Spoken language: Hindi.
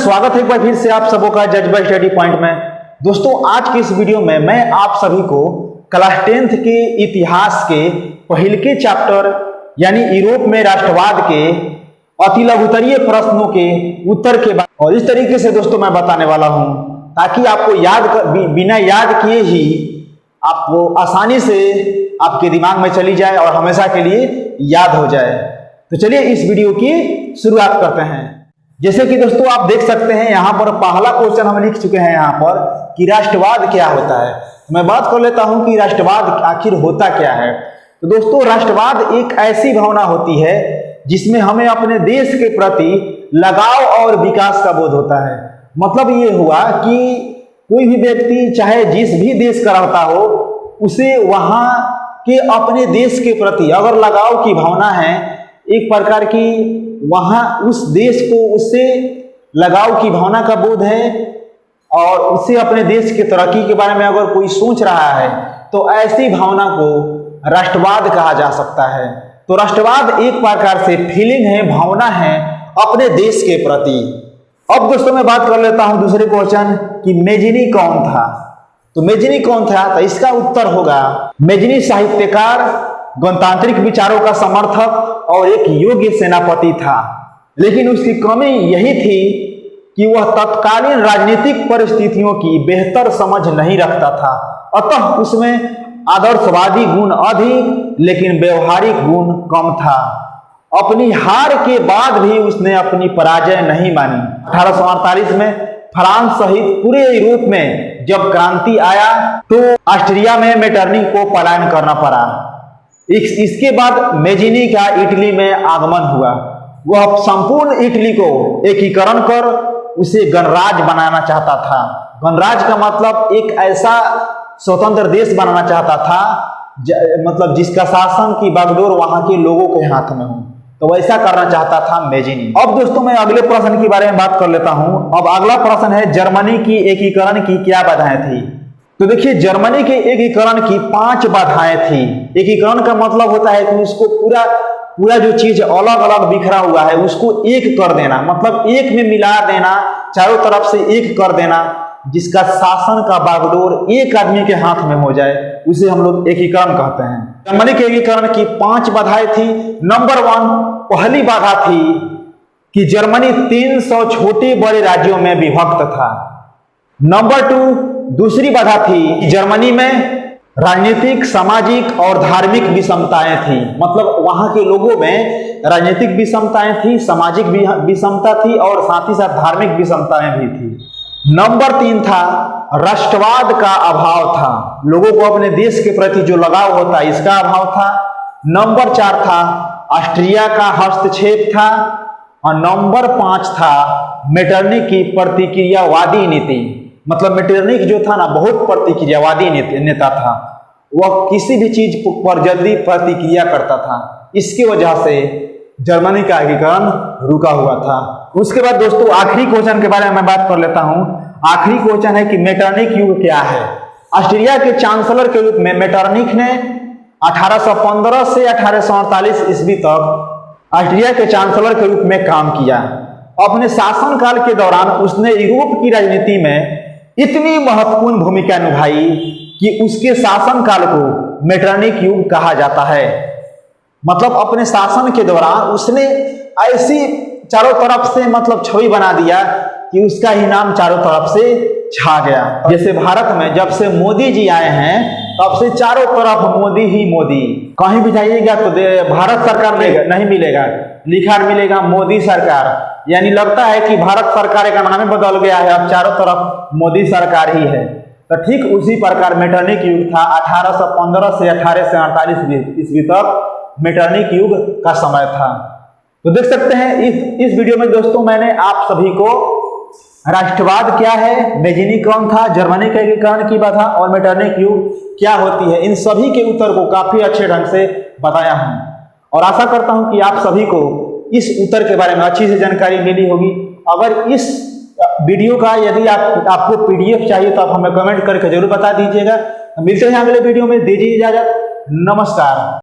स्वागत है एक बार फिर से आप सबों का जज्बा स्टडी पॉइंट में। दोस्तों आज के इस वीडियो में मैं आप सभी को क्लास 10th के इतिहास के पहले के चैप्टर यानी यूरोप में राष्ट्रवाद के अति लघुतरीय प्रश्नों के उत्तर के बाद और इस तरीके से दोस्तों मैं बताने वाला हूं ताकि आपको बिना याद किए ही आपको आसानी से आपके दिमाग में चली जाए और हमेशा के लिए याद हो जाए। तो चलिए इस वीडियो की शुरुआत करते हैं। जैसे कि दोस्तों आप देख सकते हैं यहाँ पर पहला क्वेश्चन हम लिख चुके हैं यहाँ पर कि राष्ट्रवाद क्या होता है। मैं बात कर लेता हूँ कि राष्ट्रवाद आखिर होता क्या है। तो दोस्तों राष्ट्रवाद एक ऐसी भावना होती है जिसमें हमें अपने देश के प्रति लगाव और विकास का बोध होता है। मतलब ये हुआ कि कोई भी व्यक्ति चाहे जिस भी देश का रहता हो उसे वहाँ के अपने देश के प्रति अगर लगाव की भावना है, एक प्रकार की वहाँ उस देश को उससे लगाव की भावना का बोध है और उससे अपने देश की तरक्की के बारे में अगर कोई सोच रहा है तो ऐसी भावना को राष्ट्रवाद कहा जा सकता है। तो राष्ट्रवाद एक प्रकार से फीलिंग है, भावना है अपने देश के प्रति। अब दोस्तों मैं बात कर लेता हूं दूसरे क्वेश्चन कि मेजिनी कौन था। तो मेजिनी कौन था, तो इसका उत्तर होगा मेजिनी साहित्यकार, गणतांत्रिक विचारों का समर्थक और एक योग्य सेनापति था। लेकिन उसकी कमी यही थी कि वह तत्कालीन राजनीतिक परिस्थितियों की बेहतर समझ नहीं रखता था। अतः उसमें आदर्शवादी गुण अधिक लेकिन व्यवहारिक गुण कम था। अपनी हार के बाद भी उसने अपनी पराजय नहीं मानी। 1848 में फ्रांस सहित पूरे यूरोप में जब क्रांति आया तो ऑस्ट्रिया में मेटरनिख को पलायन करना पड़ा। इसके बाद मेजिनी का इटली में आगमन हुआ। वह संपूर्ण इटली को एकीकरण कर उसे गणराज्य बनाना चाहता था। गणराज्य का मतलब एक ऐसा स्वतंत्र देश बनाना चाहता था मतलब जिसका शासन की बागडोर वहां के लोगों के हाथ में हो, तो वैसा करना चाहता था मेजिनी। अब दोस्तों मैं अगले प्रश्न के बारे में बात कर लेता हूं। अब अगला प्रश्न है जर्मनी की एकीकरण की क्या बाधाएं थी। तो देखिए जर्मनी के एकीकरण की 5 बाधाएं थी। एकीकरण का मतलब होता है कि उसको पूरा जो चीज अलग अलग बिखरा हुआ है उसको एक कर देना, मतलब एक में मिला देना, चारों तरफ से एक कर देना, जिसका शासन का बागडोर एक आदमी के हाथ में हो जाए, उसे हम लोग एकीकरण कहते हैं। जर्मनी के एकीकरण की 5 बाधाएं थी। नंबर 1 पहली बाधा थी कि जर्मनी 300 छोटे बड़े राज्यों में विभक्त था। नंबर 2 दूसरी बाधा थी जर्मनी में राजनीतिक, सामाजिक और धार्मिक विषमताएं थी। मतलब वहां के लोगों में राजनीतिक विषमताएं थी, सामाजिक विषमता थी और साथ ही साथ धार्मिक विषमताएं भी थी। नंबर 3 था राष्ट्रवाद का अभाव था। लोगों को अपने देश के प्रति जो लगाव होता है इसका अभाव था। नंबर 4 था ऑस्ट्रिया का हस्तक्षेप था और नंबर 5 था मेटरनिख की प्रतिक्रियावादी नीति। मतलब मेटरनिख जो था ना बहुत प्रतिक्रियावादी नेता था, वह किसी भी चीज पर जल्दी प्रतिक्रिया करता था। इसकी वजह से जर्मनी का एकीकरण रुका हुआ था। उसके बाद दोस्तों आखिरी क्वेश्चन के बारे में मैं बात कर लेता हूं। आखिरी क्वेश्चन है कि मेटरनिख युग क्या है। ऑस्ट्रिया के चांसलर के रूप में मेटरनिख ने 1815 से 1848 ईस्वी तक ऑस्ट्रिया के चांसलर के रूप में काम किया। अपने शासनकाल के दौरान उसने यूरोप की राजनीति में इतनी महत्वपूर्ण भूमिका निभाई कि उसके शासनकाल को मेटरनिख युग कहा जाता है। मतलब अपने शासन के दौरान उसने ऐसी चारों तरफ से मतलब छवि बना दिया कि उसका ही नाम चारों तरफ से छा गया। जैसे भारत में जब से मोदी जी आए हैं तब से चारों तरफ मोदी ही मोदी। कहीं भी जाइएगा तो भारत सरकार नहीं मिलेगा, लिखा मिलेगा मोदी सरकार। यानी लगता है कि भारत सरकार का नाम बदल गया है, अब चारों तरफ मोदी सरकार ही है। तो ठीक उसी प्रकार मेटरनिख युग था। 1815 से 1848 ईस्वी तक मेटरनिख युग का समय था। तो देख सकते हैं इस वीडियो में दोस्तों मैंने आप सभी को राष्ट्रवाद क्या है, मेजिनी कौन था, जर्मनी का एकीकरण की बाधा और मेटरनिख युग क्या होती है, इन सभी के उत्तर को काफी अच्छे ढंग से बताया हूं। और आशा करता हूं कि आप सभी को इस उत्तर के बारे में अच्छी से जानकारी मिली होगी। अगर इस वीडियो का यदि आपको पीडीएफ चाहिए तो आप हमें कमेंट करके जरूर बता दीजिएगा। मिलते हैं अगले वीडियो में, दीजिए इजाजत, नमस्कार।